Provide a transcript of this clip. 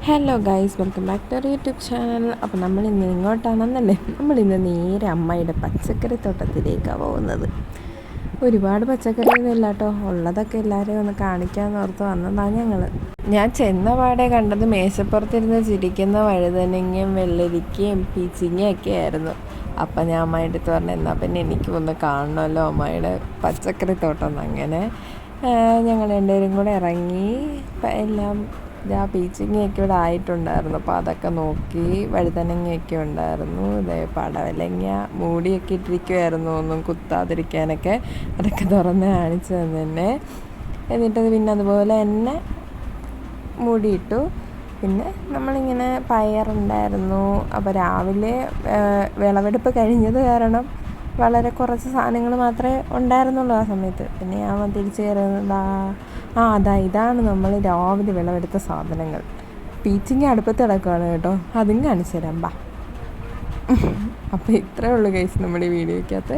Hello guys, welcome back to our YouTube channel. അപ്പോൾ നമ്മളിന്ന് ഇങ്ങോട്ടാണെന്നല്ലേ, നമ്മളിന്ന് നേരെ അമ്മയുടെ പച്ചക്കറി തോട്ടത്തിലേക്കാണ് പോകുന്നത്. ഒരുപാട് പച്ചക്കറിയൊന്നും ഇല്ല കേട്ടോ, ഉള്ളതൊക്കെ എല്ലാവരെയും ഒന്ന് കാണിക്കാമെന്ന് ഓർത്ത് വന്നതാണ് ഞങ്ങൾ. ഞാൻ ചെന്ന പാടെ കണ്ടത് മേശപ്പുറത്തിരുന്ന് ചിരിക്കുന്ന വഴുതനങ്ങയും വെള്ളരിക്കയും പീച്ചിങ്ങയും ഒക്കെ ആയിരുന്നു. അപ്പം ഞാൻ അമ്മയുടെ അടുത്ത് പറഞ്ഞു, എന്നാൽ പിന്നെ എനിക്കും ഒന്ന് കാണണമല്ലോ അമ്മയുടെ പച്ചക്കറി തോട്ടം. അങ്ങനെ ഞങ്ങൾ രണ്ടുപേരും കൂടെ ഇറങ്ങി എല്ലാം പീച്ചിങ്ങയൊക്കെ ഇവിടെ ആയിട്ടുണ്ടായിരുന്നു. അപ്പോൾ അതൊക്കെ നോക്കി. വഴുതനങ്ങയൊക്കെ ഉണ്ടായിരുന്നു. ഇതേ പടവലങ്ങ മൂടിയൊക്കെ ഇട്ടിരിക്കുമായിരുന്നു, ഒന്നും കുത്താതിരിക്കാനൊക്കെ. അതൊക്കെ തുറന്ന് കാണിച്ചു തന്നെ. എന്നിട്ടത് പിന്നെ അതുപോലെ തന്നെ മൂടിയിട്ടു. പിന്നെ നമ്മളിങ്ങനെ പയറുണ്ടായിരുന്നു. അപ്പോൾ രാവിലെ വിളവെടുപ്പ് കഴിഞ്ഞത് കാരണം വളരെ കുറച്ച് സാധനങ്ങൾ മാത്രമേ ഉണ്ടായിരുന്നുള്ളൂ ആ സമയത്ത്. പിന്നെ ഞാൻ തിരിച്ച് കയറുന്നതാ ഇതാണ് നമ്മൾ രാവിലെ വിളവെടുത്ത സാധനങ്ങൾ. പീച്ചിങ്ങ അടുപ്പത്ത് കിടക്കുകയാണ് കേട്ടോ, അതും കാണിച്ചു തരാം ബാ. അപ്പോൾ ഇത്രയേ ഉള്ളൂ ഗൈസ് നമ്മുടെ ഈ വീഡിയോയ്ക്കകത്ത്.